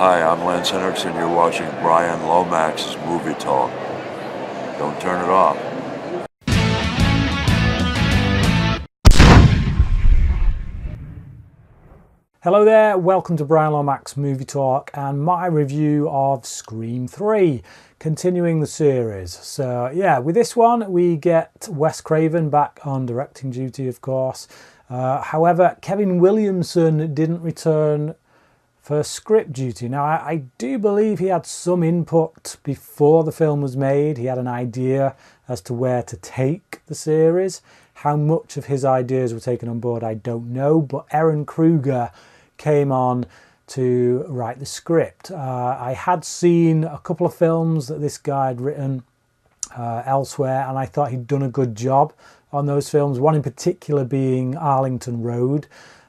Hi, I'm Lance Henriksen. You're watching Bryan Lomax Movie Talk. Don't turn it off. Hello there, welcome to Bryan Lomax Movie Talk and my review of Scream 3, continuing the series. So yeah, with this one we get Wes Craven back on directing duty, of course. However, Kevin Williamson didn't return for script duty. Now I do believe he had some input before the film was made. He had an idea as to where to take the series. How much of his ideas were taken on board I don't know, but Ehren Kruger came on to write the script. I had seen a couple of films that this guy had written elsewhere, and I thought he'd done a good job on those films, one in particular being Arlington Road.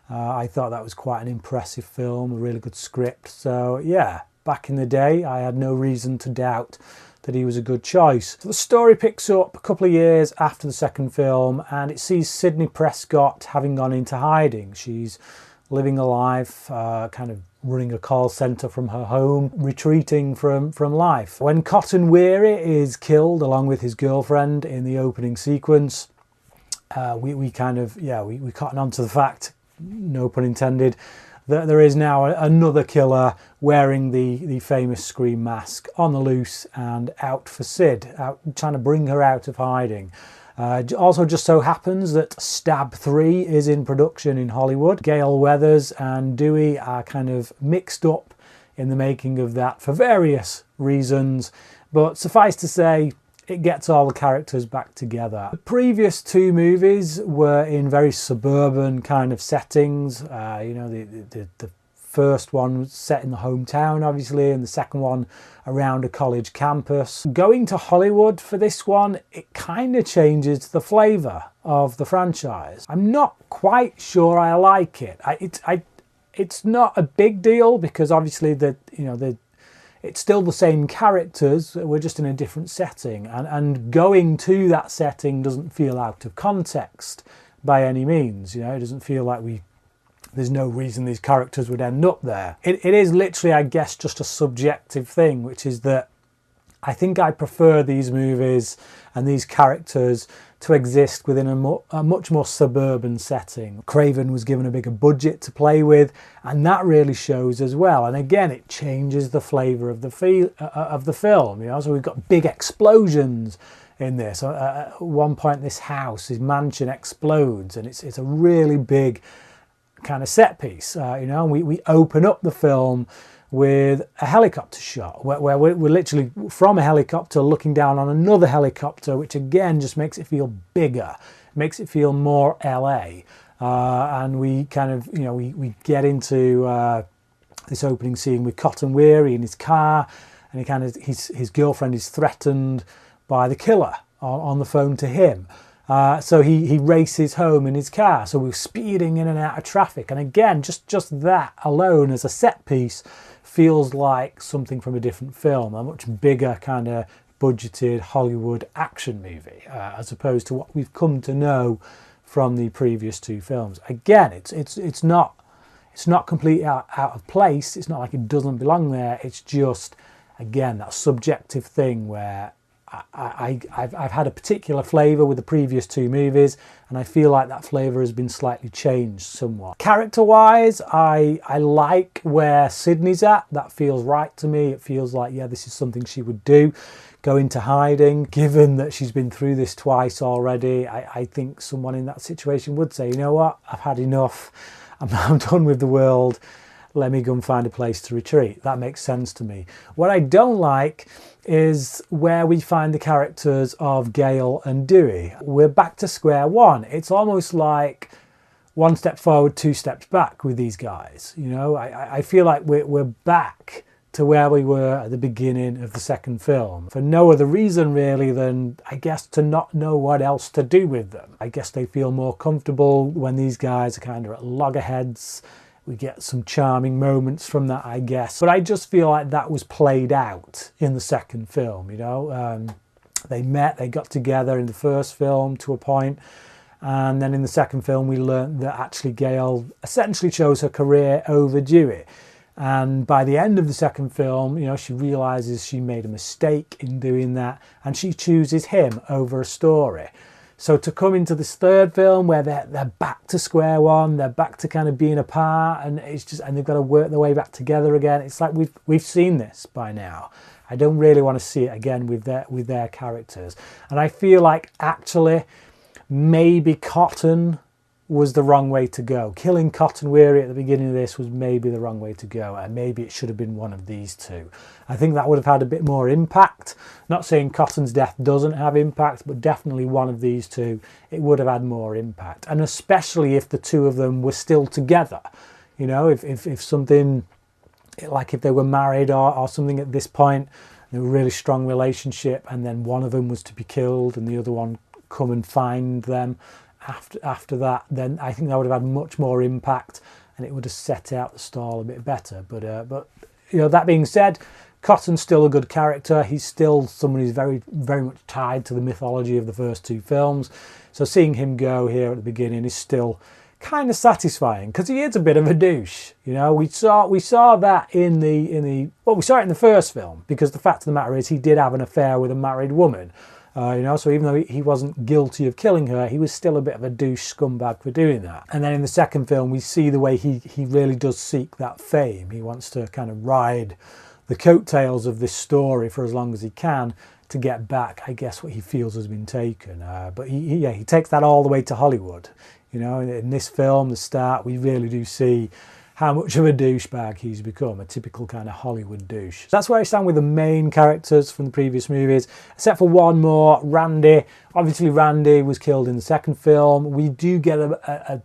I thought that was quite an impressive film, a really good script. So yeah, back in the day, I had no reason to doubt that he was a good choice. So the story picks up a couple of years after the second film, and it sees Sidney Prescott having gone into hiding. She's living a life, kind of running a call centre from her home, retreating from life. When Cotton Weary is killed along with his girlfriend in the opening sequence, we cotton on to the fact, no pun intended, that there is now another killer wearing the famous Scream mask on the loose and out for Sid, out trying to bring her out of hiding. Also just so happens that Stab 3 is in production in Hollywood. Gale Weathers and Dewey are kind of mixed up in the making of that for various reasons, but suffice to say, it gets all the characters back together. The previous two movies were in very suburban kind of settings. The first one was set in the hometown, obviously, and the second one around a college campus. Going to Hollywood for this one, it kind of changes the flavour of the franchise. I'm not quite sure I like it. It's not a big deal because obviously it's still the same characters, we're just in a different setting, and going to that setting doesn't feel out of context by any means. It doesn't feel like there's no reason these characters would end up there. It is literally, I guess, just a subjective thing, which is that I think I prefer these movies and these characters to exist within a much more suburban setting. Craven was given a bigger budget to play with, and that really shows as well. And again, it changes the flavour of the film. So we've got big explosions in this. At one point, this mansion explodes, and it's a really big kind of set piece. And we open up the film with a helicopter shot where we're literally from a helicopter looking down on another helicopter, which again just makes it feel bigger, makes it feel more LA. And we kind of, we get into this opening scene with Cotton Weary in his car, and his girlfriend is threatened by the killer on the phone to him. So he races home in his car. So we're speeding in and out of traffic. And again, just that alone as a set piece feels like something from a different film, a much bigger kind of budgeted Hollywood action movie, as opposed to what we've come to know from the previous two films. Again, it's not completely out of place. It's not like it doesn't belong there. It's just, again, that subjective thing where I've had a particular flavour with the previous two movies, and I feel like that flavour has been slightly changed somewhat. Character-wise, I like where Sidney's at. That feels right to me. It feels like, yeah, this is something she would do. Go into hiding. Given that she's been through this twice already, I think someone in that situation would say, you know what, I've had enough. I'm done with the world. Let me go and find a place to retreat. That makes sense to me. What I don't like is where we find the characters of Gale and Dewey. We're back to square one. It's almost like one step forward, two steps back with these guys. I feel like we're back to where we were at the beginning of the second film, for no other reason really than, I guess, to not know what else to do with them. I guess they feel more comfortable when these guys are kind of at loggerheads. We get some charming moments from that, I guess. But I just feel like that was played out in the second film, They met, they got together in the first film to a point, and then in the second film we learned that actually Gale essentially chose her career over Dewey. And by the end of the second film, you know, she realizes she made a mistake in doing that, and she chooses him over a story. So to come into this third film where they're back to square one, they're back to kind of being apart, and they've got to work their way back together again. It's like we've seen this by now. I don't really want to see it again with their characters. And I feel like actually maybe Cotton was the wrong way to go. Killing Cotton Weary at the beginning of this was maybe the wrong way to go, and maybe it should have been one of these two. I think that would have had a bit more impact. Not saying Cotton's death doesn't have impact, but definitely one of these two, it would have had more impact. And especially if the two of them were still together. You know, if something, like if they were married or something at this point, they were a really strong relationship, and then one of them was to be killed and the other one come and find them after that, then I think that would have had much more impact, and it would have set out the stall a bit better. But you know, that being said, Cotton's still a good character. He's still someone who's very, very much tied to the mythology of the first two films. So seeing him go here at the beginning is still kind of satisfying, because he is a bit of a douche. You know, we saw that in the we saw it in the first film, because the fact of the matter is he did have an affair with a married woman. You know, so even though he wasn't guilty of killing her, he was still a bit of a douche scumbag for doing that. And then in the second film, we see the way he really does seek that fame. He wants to kind of ride the coattails of this story for as long as he can to get back, I guess, what he feels has been taken. But he takes that all the way to Hollywood. You know, in this film, the start, we really do see how much of a douchebag he's become, a typical kind of Hollywood douche. That's where I stand with the main characters from the previous movies, except for one more, Randy. Obviously, Randy was killed in the second film. We do get a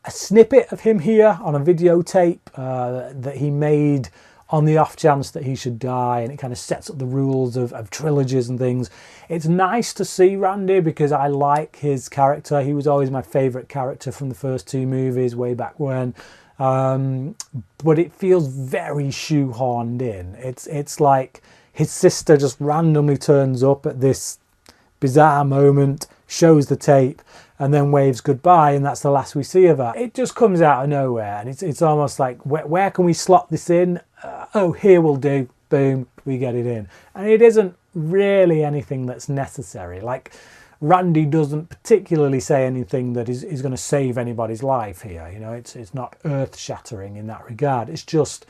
snippet of him here on a videotape that he made on the off chance that he should die, and it kind of sets up the rules of trilogies and things. It's nice to see Randy because I like his character. He was always my favourite character from the first two movies way back when. But it feels very shoehorned in. It's like his sister just randomly turns up at this bizarre moment, shows the tape, and then waves goodbye, and that's the last we see of her. It just comes out of nowhere, and it's almost like, where can we slot this in? Oh, here will do. Boom, we get it in. And it isn't really anything that's necessary. Like, Randy doesn't particularly say anything that is going to save anybody's life here. You know, it's not earth-shattering in that regard. It's just,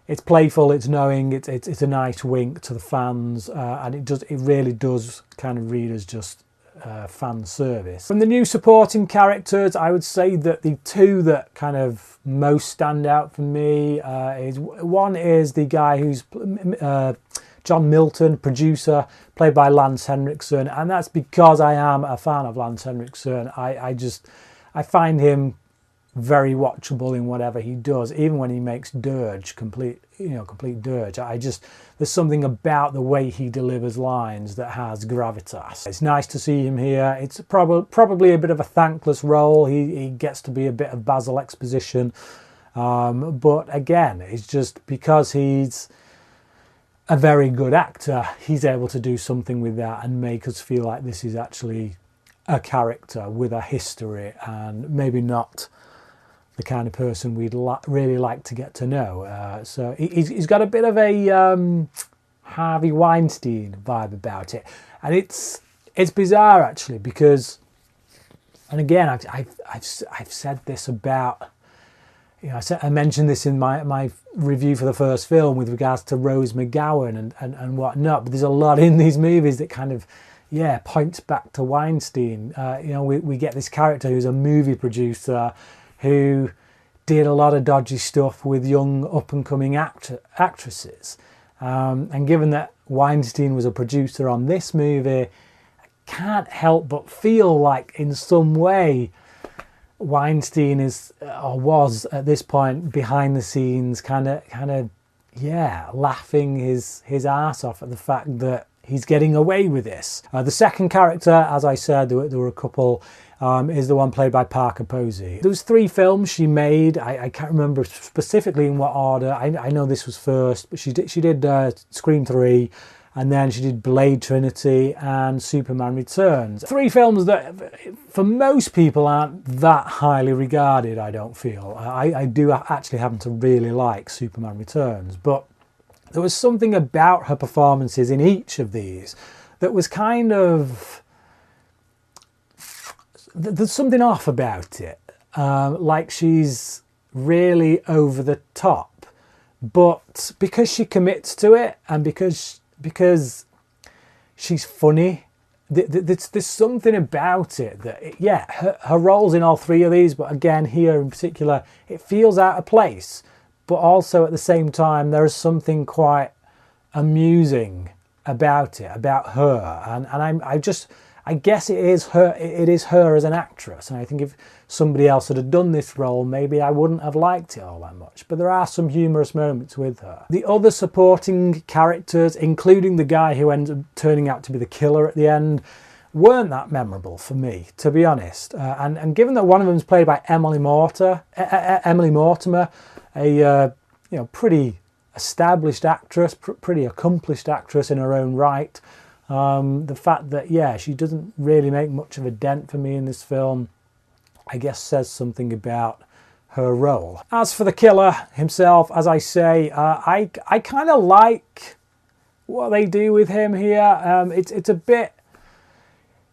it's playful, it's knowing, it's a nice wink to the fans, and it really does kind of read as just fan service. From the new supporting characters, I would say that the two that kind of most stand out for me one is the guy who's John Milton, producer, played by Lance Henriksen, and that's because I am a fan of Lance Henriksen. I find him very watchable in whatever he does, even when he makes dirge, complete dirge. There's something about the way he delivers lines that has gravitas. It's nice to see him here. It's probably a bit of a thankless role. He gets to be a bit of Basil exposition, but again, it's just because he's a very good actor, he's able to do something with that and make us feel like this is actually a character with a history, and maybe not the kind of person we'd really like to get to know. So he's got a bit of a Harvey Weinstein vibe about it, and it's bizarre actually, because, and again, I've said this about, you know, I mentioned this in my review for the first film with regards to Rose McGowan and whatnot, but there's a lot in these movies that kind of, points back to Weinstein. You know, we get this character who's a movie producer who did a lot of dodgy stuff with young up-and-coming actresses. And given that Weinstein was a producer on this movie, I can't help but feel like in some way Weinstein is, or was at this point, behind the scenes kind of laughing his ass off at the fact that he's getting away with this. The second character, as I said, there were a couple, is the one played by Parker Posey. There was 3 films she made. I can't remember specifically in what order. I know this was first, but she did Scream 3, and then she did Blade Trinity and Superman Returns. 3 films that for most people aren't that highly regarded, I don't feel. I do actually happen to really like Superman Returns, but there was something about her performances in each of these that was kind of... There's something off about it. Like she's really over the top. But because she commits to it and because she's funny, there's something about it that, yeah, her roles in all 3 of these, but again here in particular, it feels out of place. But also at the same time, there is something quite amusing about it, about her. And I guess it is her as an actress. And I think if somebody else had done this role, maybe I wouldn't have liked it all that much. But there are some humorous moments with her. The other supporting characters, including the guy who ends up turning out to be the killer at the end, weren't that memorable for me, to be honest. And given that one of them is played by Emily Mortimer, a pretty established actress, pretty accomplished actress in her own right. The fact that, yeah, she doesn't really make much of a dent for me in this film, I guess says something about her role. As for the killer himself, as I say, I kind of like what they do with him here. It's a bit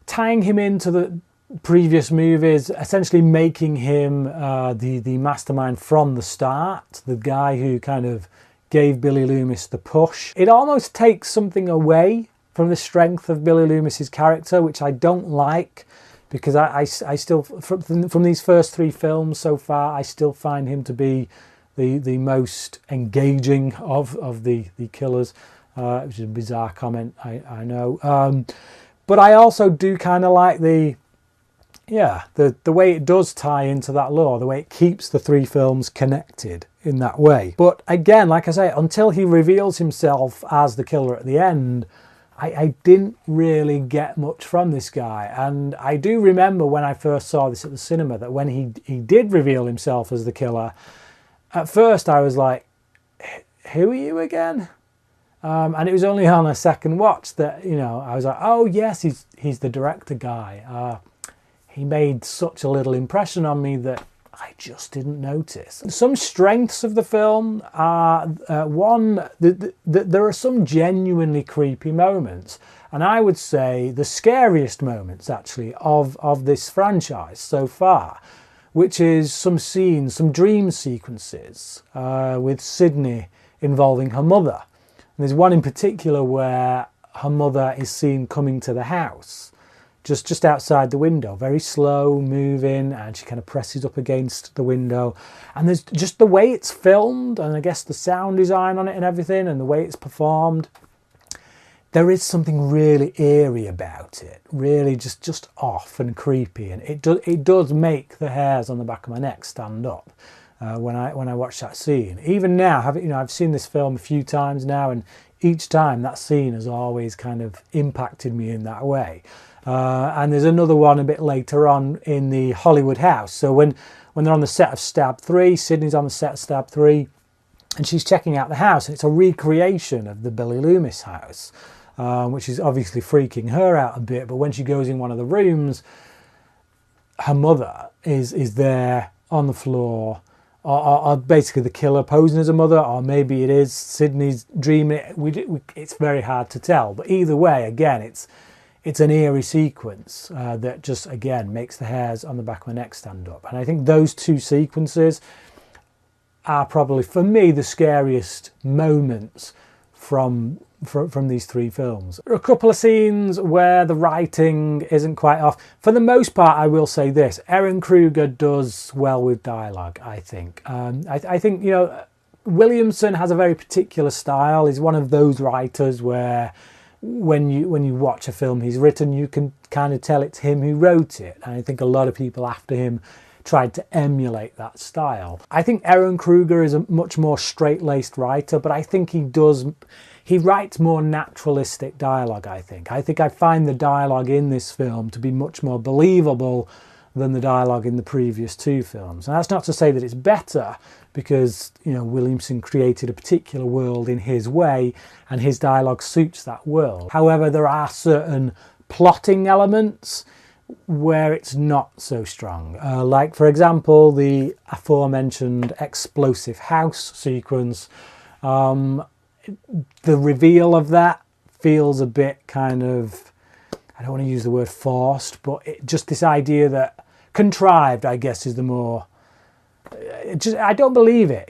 tying him into the previous movies, essentially making him the mastermind from the start, the guy who kind of gave Billy Loomis the push. It almost takes something away from the strength of Billy Loomis's character, which I don't like, because I still, from these first 3 films so far, I still find him to be the most engaging of the killers, which is a bizarre comment, I know. But I also do kind of like the way it does tie into that lore, the way it keeps the 3 films connected in that way. But again, like I say, until he reveals himself as the killer at the end, I didn't really get much from this guy. And I do remember when I first saw this at the cinema that when he did reveal himself as the killer, at first I was like, who are you again? And it was only on a second watch that, I was like, oh yes, he's the director guy. He made such a little impression on me that I just didn't notice. Some strengths of the film are, one, there are some genuinely creepy moments. And I would say the scariest moments, actually, of this franchise so far, which is some scenes, some dream sequences with Sidney involving her mother. And there's one in particular where her mother is seen coming to the house, just outside the window, very slow moving, and she kind of presses up against the window. And there's just the way it's filmed, and I guess the sound design on it and everything, and the way it's performed, there is something really eerie about it, really just off and creepy, and it does make the hairs on the back of my neck stand up when I watch that scene. Even now, I've seen this film a few times now, and each time that scene has always kind of impacted me in that way. And there's another one a bit later on in the Hollywood house. So when they're on the set of Stab 3, Sidney's on the set of Stab 3, and she's checking out the house, and it's a recreation of the Billy Loomis house, which is obviously freaking her out a bit. But when she goes in one of the rooms, her mother is there on the floor, or basically the killer posing as a mother, or maybe it is Sidney's dreaming. It's very hard to tell. But either way, again, it's an eerie sequence that just, again, makes the hairs on the back of my neck stand up. And I think those 2 sequences are probably, for me, the scariest moments from these 3 films. There are a couple of scenes where the writing isn't quite off. For the most part, I will say this, Ehren Kruger does well with dialogue, I think. I think, Williamson has a very particular style. He's one of those writers where when you watch a film he's written, you can kind of tell it's him who wrote it. And I think a lot of people after him tried to emulate that style. I think Ehren Kruger is a much more straight-laced writer, but I think he writes more naturalistic dialogue, I think. I find the dialogue in this film to be much more believable than the dialogue in the previous two films. And that's not to say that it's better, because, you know, Williamson created a particular world in his way and his dialogue suits that world. However, there are certain plotting elements where it's not so strong. Like, for example, the aforementioned explosive house sequence. The reveal of that feels a bit kind of, I don't want to use the word forced, but just this idea that contrived, I guess, is the more... I don't believe it.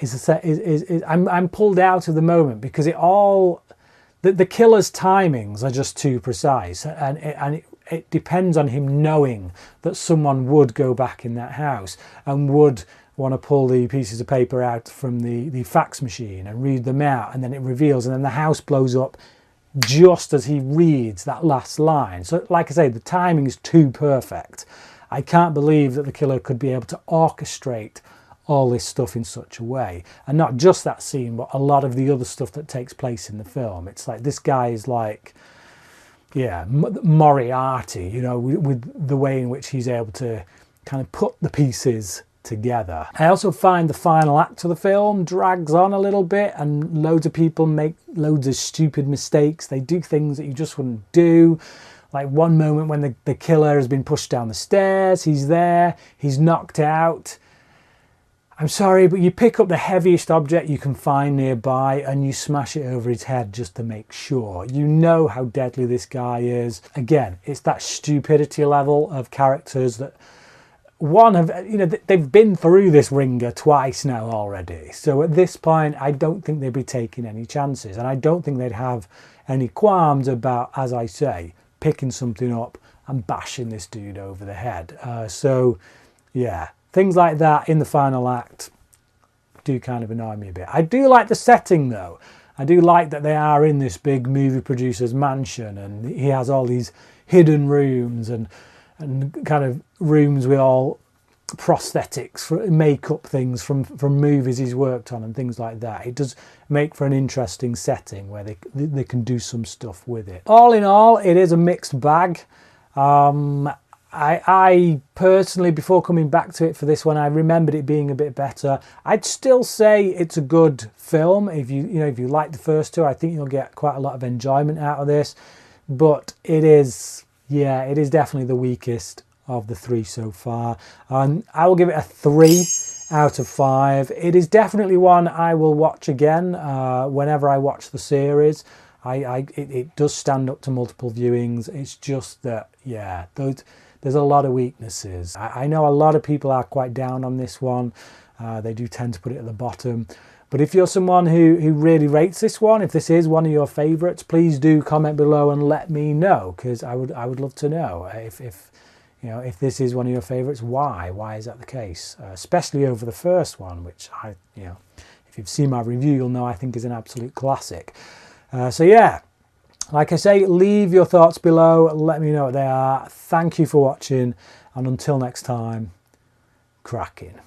I'm pulled out of the moment, because the killer's timings are just too precise, and it depends on him knowing that someone would go back in that house and would want to pull the pieces of paper out from the fax machine and read them out, and then it reveals, and then the house blows up just as he reads that last line. So, like I say, the timing is too perfect. I can't believe that the killer could be able to orchestrate all this stuff in such a way, and not just that scene, but a lot of the other stuff that takes place in the film. It's like this guy is like, yeah, Moriarty, you know, with the way in which he's able to kind of put the pieces together. I also find the final act of the film drags on a little bit, and loads of people make loads of stupid mistakes. They do things that you just wouldn't do. Like one moment when the killer has been pushed down the stairs, he's there, he's knocked out. I'm sorry, but you pick up the heaviest object you can find nearby and you smash it over his head just to make sure. You know how deadly this guy is. Again, it's that stupidity level of characters that they've been through this ringer twice now already. So at this point, I don't think they'd be taking any chances, and I don't think they'd have any qualms about, as I say, picking something up and bashing this dude over the head. So yeah. Things like that in the final act do kind of annoy me a bit. I do like the setting though. I do like that they are in this big movie producer's mansion, and he has all these hidden rooms and kind of rooms with all prosthetics, makeup things from movies he's worked on and things like that. It does make for an interesting setting where they can do some stuff with it. All in all, it is a mixed bag. I personally, before coming back to it for this one, I remembered it being a bit better. I'd still say it's a good film. If you like the first two, I think you'll get quite a lot of enjoyment out of this. But it is definitely the weakest of the three so far. I will give it a 3 out of 5. It is definitely one I will watch again whenever I watch the series. It does stand up to multiple viewings. It's just that, yeah, there's a lot of weaknesses. I know a lot of people are quite down on this one. They do tend to put it at the bottom. But if you're someone who really rates this one, if this is one of your favourites, please do comment below and let me know, because I would love to know if this is one of your favourites. Why is that the case? Especially over the first one, which if you've seen my review, you'll know I think is an absolute classic. So yeah. Like I say, leave your thoughts below, let me know what they are. Thank you for watching, and until next time, cracking.